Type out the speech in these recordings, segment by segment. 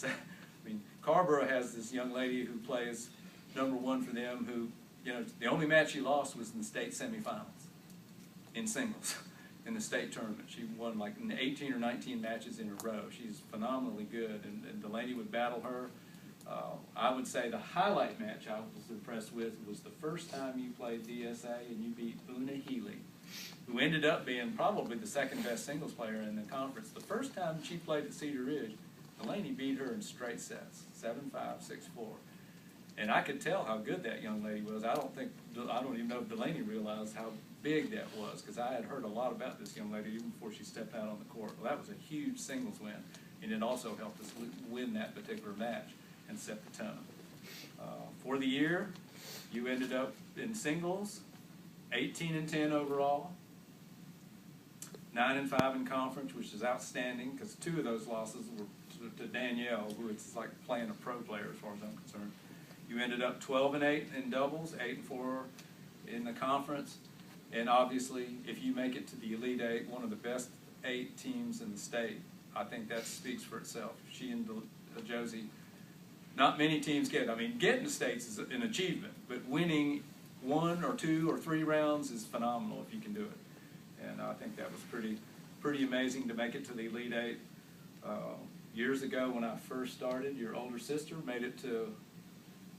I mean, Carborough has this young lady who plays #1 for them who, you know, the only match she lost was in the state semifinals in singles in the state tournament. She won like 18 or 19 matches in a row. She's phenomenally good, and Delaney would battle her. I would say the highlight match I was impressed with was the first time you played DSA and you beat Una Healy, who ended up being probably the second best singles player in the conference. The first time she played at Cedar Ridge, Delaney beat her in straight sets, 7-5, 6-4. And I could tell how good that young lady was. I don't even know if Delaney realized how big that was, because I had heard a lot about this young lady even before she stepped out on the court. Well, that was a huge singles win, and it also helped us win that particular match and set the tone. For the year, you ended up in singles, 18-10 overall, 9-5 in conference, which is outstanding, because 2 of those losses were to Danielle, who is like playing a pro player as far as I'm concerned. You ended up 12-8 in doubles, 8-4 in the conference, and obviously, if you make it to the Elite 8, one of the best 8 teams in the state, I think that speaks for itself. She and Josie, not many teams get. I mean, getting to states is an achievement, but winning 1 or 2 or 3 rounds is phenomenal if you can do it. And I think that was pretty amazing to make it to the Elite 8. Years ago when I first started, your older sister made it to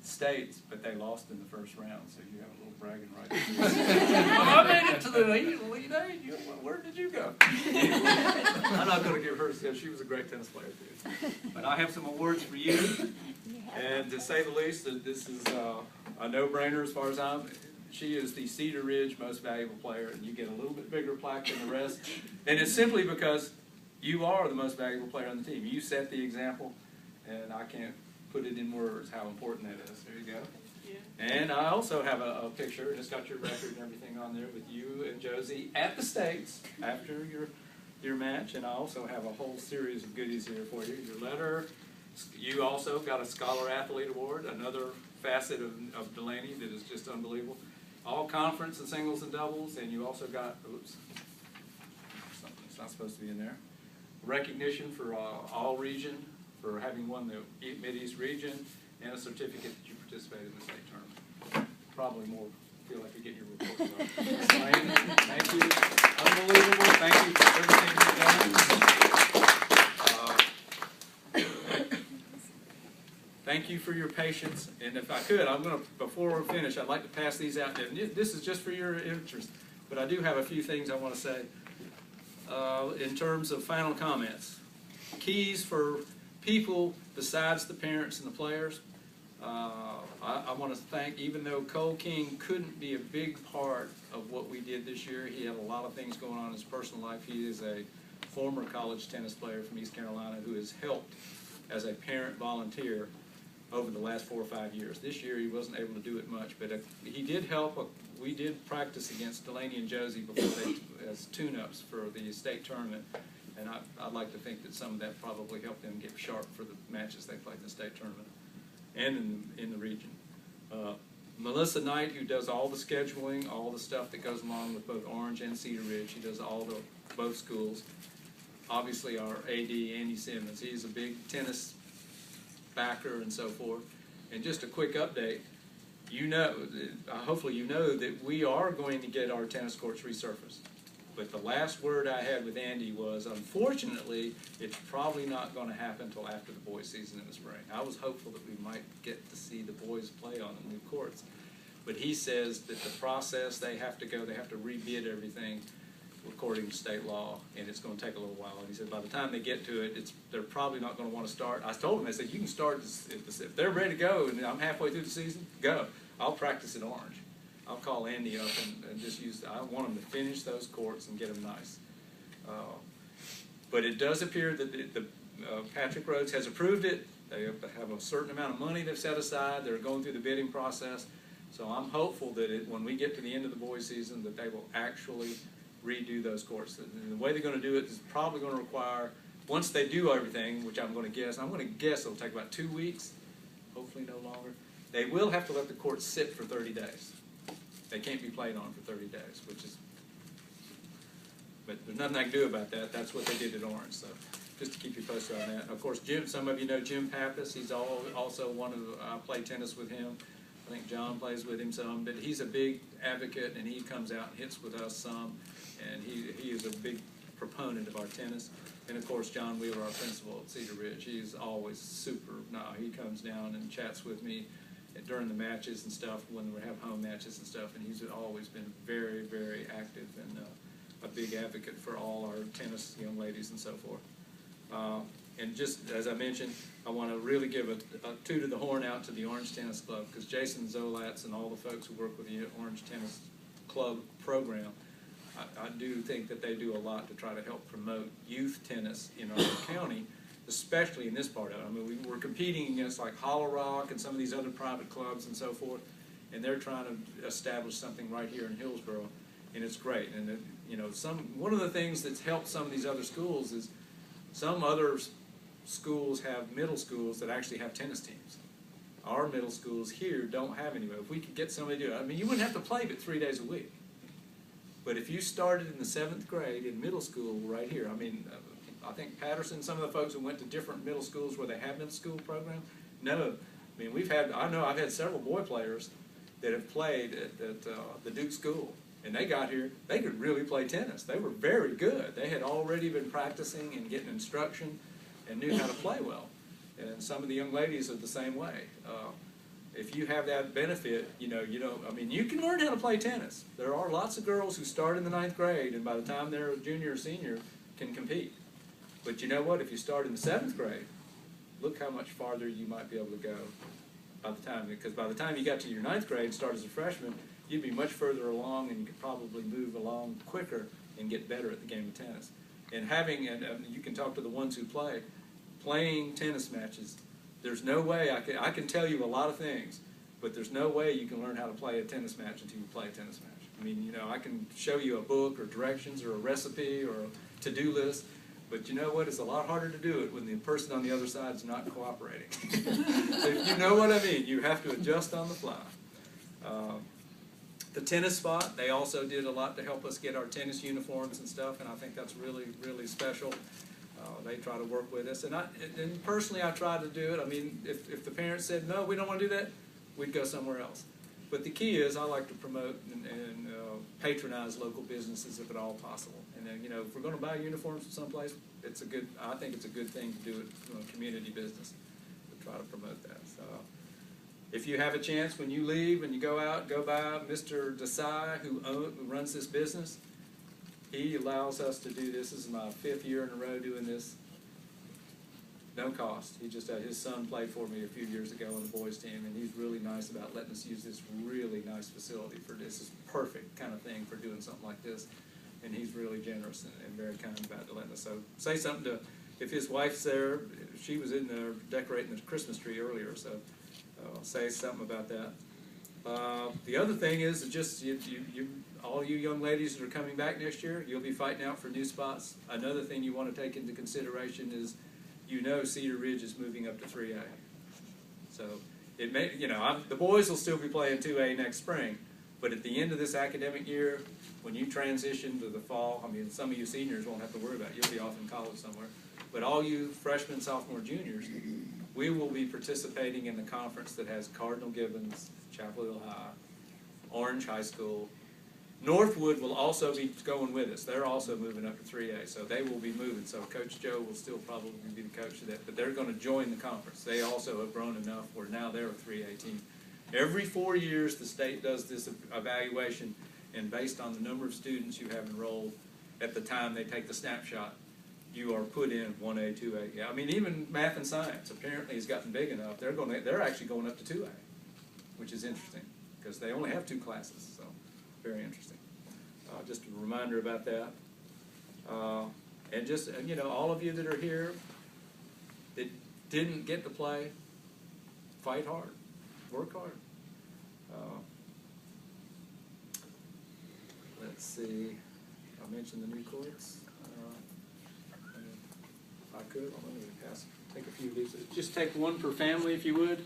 states, but they lost in the first round, so you have a little bragging right. Well, I made it to the Elite 8. Where did you go? I'm not going to give her, she was a great tennis player too. But I have some awards for you, and to say the least, this is a no-brainer as far as she is the Cedar Ridge Most Valuable Player, and you get a little bit bigger plaque than the rest, and it's simply because you are the most valuable player on the team. You set the example, and I can't put it in words how important that is. There you go. Yeah. And I also have a picture, and it's got your record and everything on there with you and Josie at the States after your match, and I also have a whole series of goodies here for you. Your letter, you also got a Scholar Athlete Award, another facet of Delaney that is just unbelievable. All conference and singles and doubles, and you also got, oops, something's not supposed to be in there, recognition for all region, for having won the Mid-East region, and a certificate that you participated in the state tournament. Probably more, feel like you're getting your report. Thank you. Unbelievable. Thank you for everything you've done. Thank you for your patience. And if I could, before we finish, I'd like to pass these out. And this is just for your interest, but I do have a few things I want to say in terms of final comments. Keys for people besides the parents and the players. I want to thank, even though Cole King couldn't be a big part of what we did this year, he had a lot of things going on in his personal life. He is a former college tennis player from East Carolina who has helped as a parent volunteer over the last 4 or 5 years. This year he wasn't able to do it much, but he did help. We did practice against Delaney and Josie before as tune-ups for the state tournament. And I'd like to think that some of that probably helped them get sharp for the matches they played in the state tournament and in the region. Melissa Knight, who does all the scheduling, all the stuff that goes along with both Orange and Cedar Ridge. She does both schools. Obviously our AD, Andy Simmons, he's a big tennis backer and so forth. And just a quick update, hopefully you know that we are going to get our tennis courts resurfaced. But the last word I had with Andy was, unfortunately, it's probably not going to happen until after the boys' season in the spring. I was hopeful that we might get to see the boys play on the new courts. But he says that the process, they have to rebid everything according to state law, and it's going to take a little while. And he said by the time they get to it, they're probably not going to want to start. I told him, I said, you can start, if they're ready to go, and I'm halfway through the season, go. I'll practice at Orange. I'll call Andy up and just I want him to finish those courts and get them nice. But it does appear that Patrick Rhodes has approved it. They have a certain amount of money they've set aside. They're going through the bidding process. So I'm hopeful that when we get to the end of the boys' season, that they will actually redo those courts. And the way they're going to do it is probably going to require, once they do everything, which I'm going to guess it'll take about 2 weeks, hopefully no longer. They will have to let the courts sit for 30 days. They can't be played on for 30 days, but there's nothing I can do about that. That's what they did at Orange. So just to keep you posted on that. Of course, Jim, some of you know Jim Pappas. He's also one of I play tennis with him. I think John plays with him some, but he's a big advocate, and he comes out and hits with us some, and he is a big proponent of our tennis. And of course, John Wheeler, our principal at Cedar Ridge, he's always super. He comes down and chats with me during the matches and stuff, when we have home matches and stuff, and he's always been very, very active and a big advocate for all our tennis young ladies and so forth. And just as I mentioned, I want to really give a toot of the horn out to the Orange Tennis Club, because Jason Zolatz and all the folks who work with the Orange Tennis Club program, I do think that they do a lot to try to help promote youth tennis in our county, especially in this part of it. I mean, we're competing against like Hollow Rock and some of these other private clubs and so forth, and they're trying to establish something right here in Hillsborough, and it's great. And one of the things that's helped some of these other schools is some other schools have middle schools that actually have tennis teams. Our middle schools here don't have any. If we could get somebody to do it, I mean, you wouldn't have to play but 3 days a week. But if you started in the 7th grade in middle school right here, I mean, I think Patterson, some of the folks who went to different middle schools where they have middle school program, no. I mean, I've had several boy players that have played at the Duke School. And they got here, they could really play tennis. They were very good. They had already been practicing and getting instruction and knew how to play well. And some of the young ladies are the same way. If you have that benefit, you can learn how to play tennis. There are lots of girls who start in the 9th grade, and by the time they're a junior or senior, can compete. But you know what? If you start in the 7th grade, look how much farther you might be able to go because by the time you got to your 9th grade and start as a freshman, you'd be much further along, and you could probably move along quicker and get better at the game of tennis. And you can talk to the ones who playing tennis matches. There's no way I can tell you a lot of things, but there's no way you can learn how to play a tennis match until you play a tennis match. I mean, I can show you a book or directions or a recipe or a to-do list, but you know what? It's a lot harder to do it when the person on the other side is not cooperating. If you know what I mean, you have to adjust on the fly. The tennis spot, they also did a lot to help us get our tennis uniforms and stuff, and I think that's really, really special. They try to work with us, and personally I try to do it. I mean, if the parents said, no, we don't want to do that, we'd go somewhere else. But the key is I like to promote and patronize local businesses if at all possible. And then, if we're going to buy uniforms from someplace, I think it's a good thing to do it from a community business, to try to promote that. So, if you have a chance when you leave and you go out, go by Mr. Desai, who runs this business. He allows us to do this. This is my 5th year in a row doing this. No cost. His son played for me a few years ago on the boys team, and he's really nice about letting us use this really nice facility for this. This is perfect kind of thing for doing something like this. And he's really generous and very kind about letting us. So say something if his wife's there, she was in there decorating the Christmas tree earlier, so say something about that. The other thing is just all you young ladies that are coming back next year, you'll be fighting out for new spots. Another thing you want to take into consideration is, Cedar Ridge is moving up to 3A. So it may, the boys will still be playing 2A next spring, but at the end of this academic year, when you transition to the fall, I mean, some of you seniors won't have to worry about it. You'll be off in college somewhere. But all you freshmen, sophomore, juniors, we will be participating in the conference that has Cardinal Gibbons, Chapel Hill High, Orange High School. Northwood will also be going with us. They're also moving up to 3A, so they will be moving. So Coach Joe will still probably be the coach of that, but they're going to join the conference. They also have grown enough where now they're a 3A team. Every 4 years, the state does this evaluation, and based on the number of students you have enrolled at the time they take the snapshot, you are put in 1A, 2A. Yeah, I mean, even math and science apparently has gotten big enough. They're actually going up to 2A, which is interesting because they only have 2 classes. So very interesting. Just a reminder about that. And all of you that are here that didn't get to play, fight hard, work hard. Let's see. I mentioned the new courts. If I could, let me take a few of these. Just take one per family if you would.